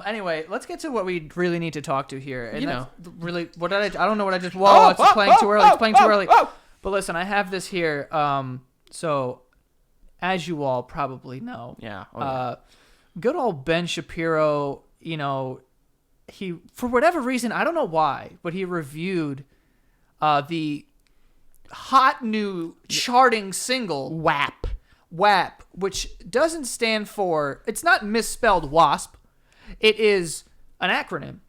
Anyway, let's get to what we really need to talk to here. And that's really, what did I don't know what I just. Whoa, it's playing too early. It's playing too early. But listen, I have this here. So, as you all probably know, good old Ben Shapiro. He, for whatever reason, I don't know why, but he reviewed the hot new charting single WAP, which doesn't stand for, it's not misspelled WASP. It is an acronym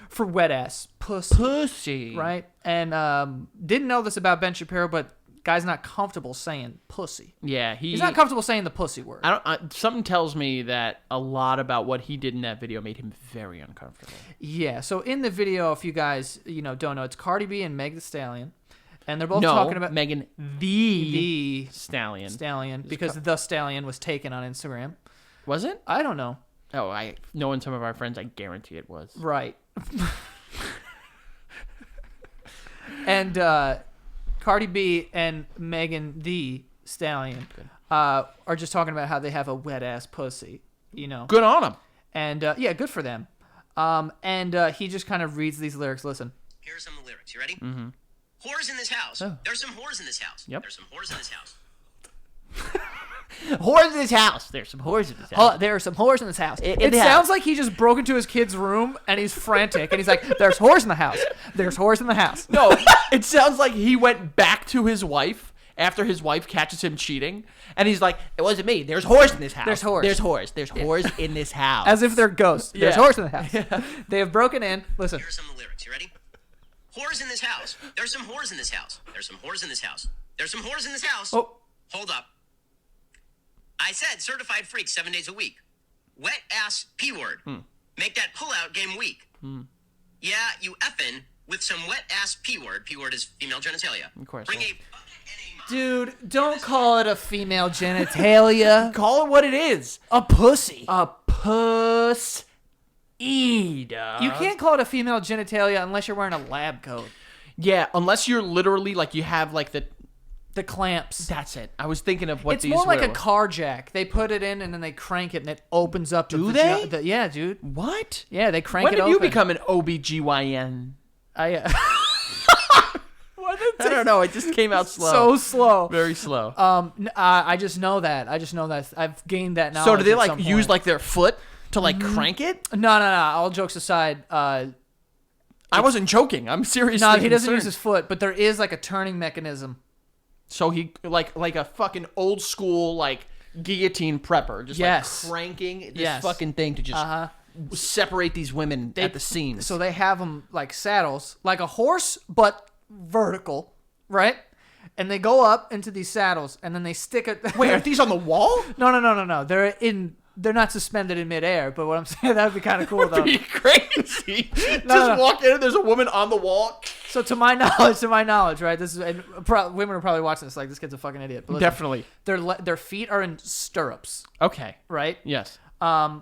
for wet ass pussy. Right? And didn't know this about Ben Shapiro, but guy's not comfortable saying pussy. Yeah, he's not comfortable saying the pussy word. Something tells me that a lot about what he did in that video made him very uncomfortable. Yeah, so in the video, if you guys don't know, it's Cardi B and Meg Thee Stallion. And they're both talking about Megan the Stallion. Because the Stallion was taken on Instagram. Was it? I don't know. Oh, knowing some of our friends, I guarantee it was. Right. And Cardi B and Megan the Stallion are just talking about how they have a wet ass pussy. Good on them. And good for them. And he just kind of reads these lyrics. Listen. Here are some of the lyrics. You ready? Mm-hmm. Whores in this house. Oh. There's some whores in this house. Yep. There's some whores in this house. Whores in this house. There's some whores in this house. There are some whores in this house. It sounds like he just broke into his kid's room and he's frantic and he's like, "There's whores in the house. There's whores in the house." No, it sounds like he went back to his wife after his wife catches him cheating, and he's like, "It wasn't me. There's whores in this house. There's whores. There's whores. There's whores in this house." As if they're ghosts. Yeah. There's whores in the house. Yeah. They have broken in. Listen. Here are some of the lyrics. You ready? Whores in this house. There's some whores in this house. There's some whores in this house. There's some whores in this house. Oh. Hold up. I said certified freak 7 days a week. Wet ass P word. Make that pull-out game weak. Yeah, you effing with some wet ass P word. P word is female genitalia. Of course. Bring Yeah. a bucket and a Dude, don't call it a female genitalia. Call it what it is. A pussy. A puss. Dog. You can't call it a female genitalia unless you're wearing a lab coat. Yeah, unless you're literally like you have like the clamps. That's it. I was thinking of what it's these more like were. a car jack. They put it in and then they crank it and it opens up. Do they? Yeah, dude. What? Yeah, they crank when it did open. you become an OBGYN? I don't know. It just came out slow. So slow. Very slow. I just know that. I've gained that knowledge. So do they at like some use point. like their foot to like crank it? No. All jokes aside, I wasn't joking. I'm seriously no, he doesn't concerned. use his foot, but there is like a turning mechanism. So he like a fucking old school like guillotine prepper, just like cranking this fucking thing to just separate these women at the seams. So they have them like saddles, like a horse, but vertical, right? And they go up into these saddles, and then they stick it. Wait, are these on the wall? No. They're not suspended in midair. But what I'm saying, that would be kind of cool, though. That'd be crazy. Just walk in, and there's a woman on the wall. So to my knowledge, right? This is women are probably watching this like this kid's a fucking idiot. But listen, Definitely. Their feet are in stirrups, Okay. right? Yes.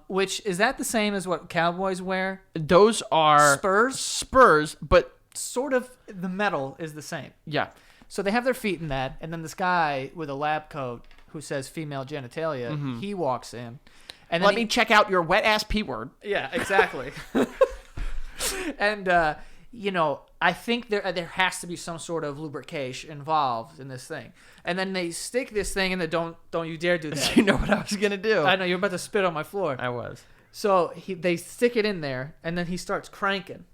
Which is that the same as what cowboys wear? Those are Spurs, but sort of the metal is the same. yeah. So they have their feet in that, and then this guy with a lab coat who says female genitalia, he walks in. And Let me check out your wet ass P word. Yeah, exactly. And I think there has to be some sort of lubrication involved in this thing. And then they stick this thing in the don't you dare do that. You know what I was gonna do. I know you're about to spit on my floor. I was. So they stick it in there, and then he starts cranking,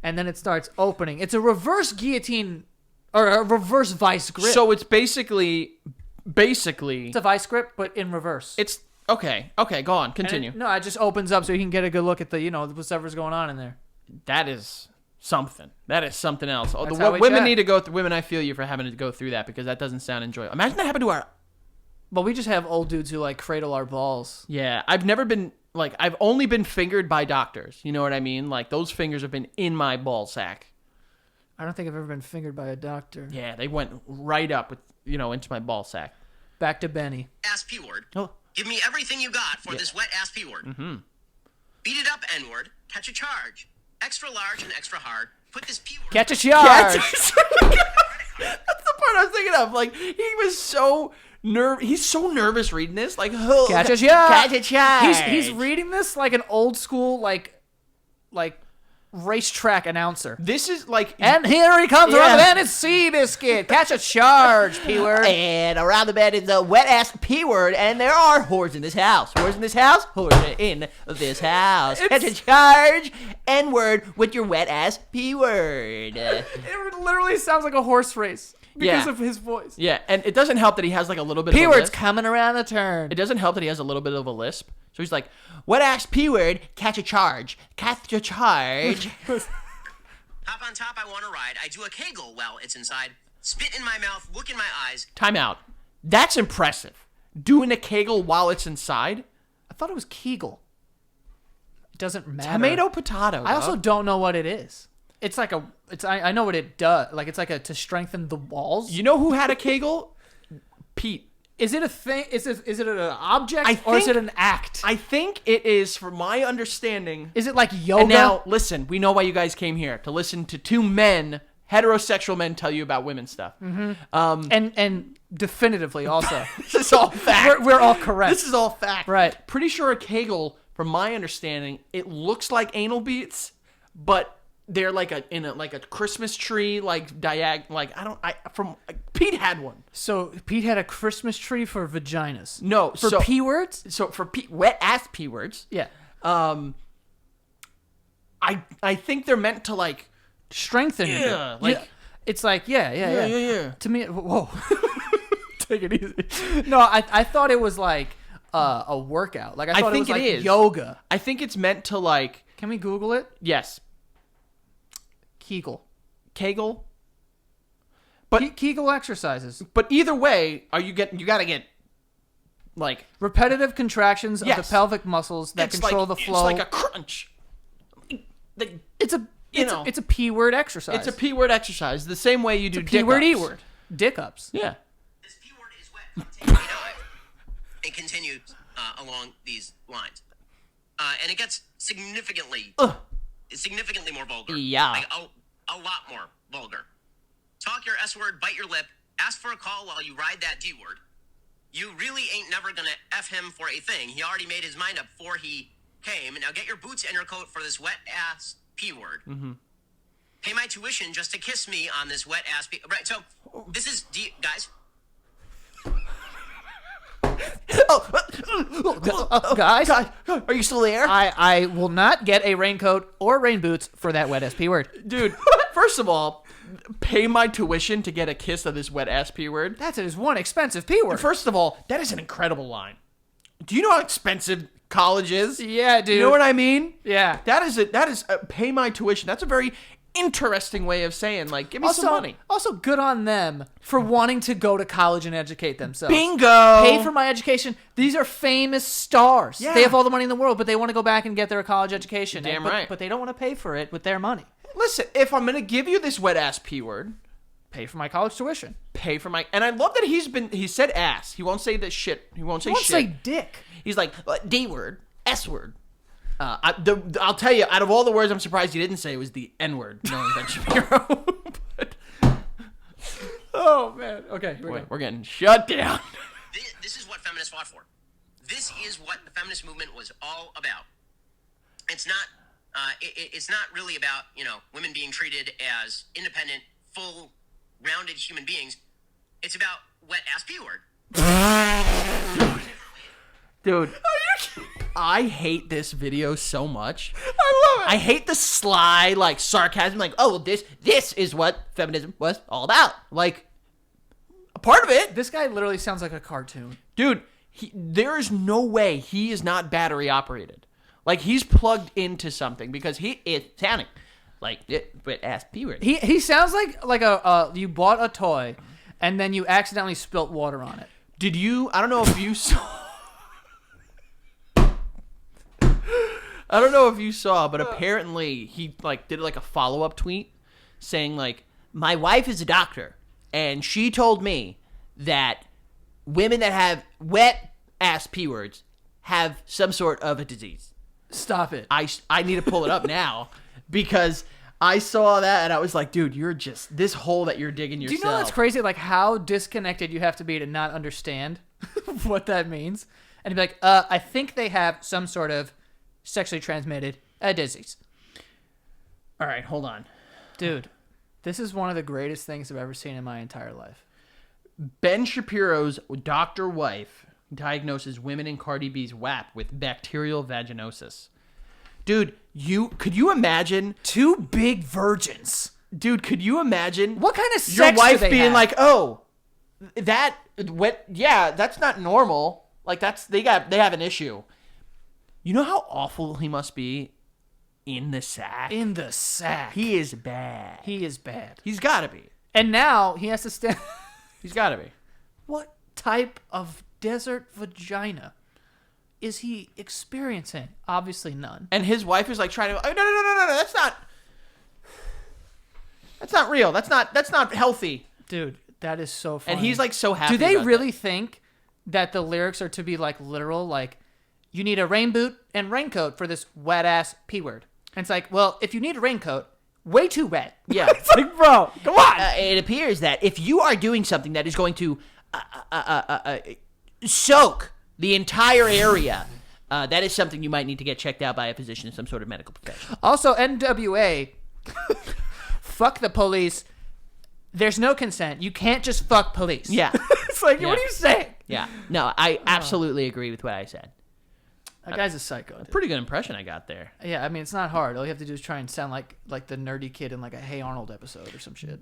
and then it starts opening. It's a reverse guillotine or a reverse vice grip. So it's basically it's a vice grip, but in reverse. it's okay. Okay, go on. Continue. It just opens up so you can get a good look at the whatever's going on in there. That is something. That is something else. That's how we Women chat. need to go through. Women, I feel you for having to go through that because that doesn't sound enjoyable. Imagine that happened to our. But we just have old dudes who like cradle our balls. Yeah, I've never been like I've only been fingered by doctors. You know what I mean? Like those fingers have been in my ball sack. I don't think I've ever been fingered by a doctor. Yeah, they went right up with into my ball sack. Back to Benny. Ass P word. Oh. Give me everything you got for this wet ass P word. Mm-hmm. Beat it up N word. Catch a charge. Extra large and extra hard. Put this P word. Catch a charge. That's the part I was thinking of. Like he was so He's so nervous reading this. Like, oh, catch a charge. He's reading this like an old school like racetrack announcer. This is like, and here he comes around the bend. It's Seabiscuit. Catch a charge, P-word. And around the bend is the wet ass P-word. And there are whores in this house. Whores in this house. Whores in this house. Catch a charge. N-word with your wet ass P-word. It literally sounds like a horse race. Because of his voice. Yeah, and it doesn't help that he has like a little bit of a lisp. P-word's coming around the turn. It doesn't help that he has a little bit of a lisp. So he's like, wet ass P-word, catch a charge. Catch a charge. Hop on top, I want to ride. I do a kegel while it's inside. Spit in my mouth, look in my eyes. Time out. That's impressive. Doing a kegel while it's inside? I thought it was Kegel. It doesn't matter. Tomato, potato. I also don't know what it is. It's like I know what it does. Like it's like to strengthen the walls. You know who had a kegel? Pete. Is it a thing? Is it an object or is it an act? I think it is, from my understanding. Is it like yoga? And now, listen, we know why you guys came here, to listen to two men, heterosexual men, tell you about women's stuff. Mm-hmm. And definitively also. This is all fact. We're all correct. This is all fact. Right. Pretty sure a kegel, from my understanding, it looks like anal beads, but they're like in a Christmas tree, like Pete had one. So Pete had a Christmas tree for vaginas. No, for P words. So for wet ass P words. Yeah. I think they're meant to like strengthen. Yeah. It's like yeah. To me, whoa. Take it easy. No, I thought it was like a workout. Like I thought it was like yoga. I think it's meant to like. Can we Google it? Yes. Kegel. But Kegel exercises. But either way, you gotta get like repetitive contractions of the pelvic muscles that control the flow. It's like a crunch. It's a P-word exercise. It's a P-word exercise. The same way you do P-word, E-word. Dick ups. Yeah. This P-word is wet. Take a dive. It continues along these lines. And it gets significantly more vulgar. Yeah. Like a lot more vulgar. Talk your S word, bite your lip, ask for a call while you ride that D word. You really ain't never gonna F him for a thing. He already made his mind up before he came. Now get your boots and your coat for this wet ass P word. Mm-hmm. Pay my tuition just to kiss me on this wet ass P. Right, so this is guys. Guys, are you still there? I will not get a raincoat or rain boots for that wet ass P word. Dude, first of all, pay my tuition to get a kiss of this wet ass P word. That is one expensive P word. First of all, that is an incredible line. Do you know how expensive college is? Yeah, dude. You know what I mean? Yeah. That is pay my tuition. That's a very interesting way of saying, like, give me some money. Also, good on them for wanting to go to college and educate themselves. Bingo! Pay for my education. These are famous stars. Yeah. They have all the money in the world, but they want to go back and get their college education. Damn right. But they don't want to pay for it with their money. Listen, if I'm going to give you this wet ass P word, pay for my college tuition. Pay for my... And I love that he said ass. He won't say this shit. He won't say shit. He won't say dick. He's like, D word, S word. I'll tell you, out of all the words, I'm surprised he didn't say it was the N word, knowing Ben Shapiro. Oh, man. Okay, we're getting shut down. This is what feminists fought for. This is what the feminist movement was all about. It's not. It's not really about women being treated as independent, full, rounded human beings. It's about wet ass P word. Dude, I hate this video so much. I love it. I hate the sly, like, sarcasm, like, oh, well, this is what feminism was all about. Like, a part of it. This guy literally sounds like a cartoon. Dude, there is no way he is not battery operated. Like, he's plugged into something because he is sounding like wet ass P word. He sounds like you bought a toy and then you accidentally spilt water on it. Did you? I don't know if you saw. I don't know if you saw, but apparently he did a follow-up tweet saying my wife is a doctor and she told me that women that have wet ass P words have some sort of a disease. Stop it. I need to pull it up now because I saw that and I was like, dude, you're just this hole that you're digging yourself. Do you know what's crazy? Like how disconnected you have to be to not understand what that means, and to be like, I think they have some sort of sexually transmitted disease. All right, hold on, dude. This is one of the greatest things I've ever seen in my entire life. Ben Shapiro's doctor wife diagnoses women in Cardi B's WAP with bacterial vaginosis. Dude, could you imagine 2 big virgins? Dude, could you imagine what kind of sex your wife do they being have? like, "Oh, that's not normal. Like they have an issue." You know how awful he must be in the sack? In the sack. He is bad. He is bad. He's got to be. And now he has to stand. He's got to be. What type of desert vagina is he experiencing? Obviously none. And his wife is like trying to, no, that's not real. That's not healthy. Dude, that is so funny. And he's like so happy. Do they really think that the lyrics are to be like literal? Like, you need a rain boot and raincoat for this wet ass P word. And it's like, well, if you need a raincoat, way too wet. Yeah. It's like, bro, come on. It appears that if you are doing something that is going to soak the entire area, that is something you might need to get checked out by a physician, some sort of medical professional. Also, NWA, fuck the police. There's no consent. You can't just fuck police. Yeah. It's like, what are you saying? Yeah. No, I absolutely agree with what I said. That guy's a psycho. Dude. Pretty good impression I got there. Yeah, I mean, it's not hard. All you have to do is try and sound like the nerdy kid in like a Hey Arnold episode or some shit.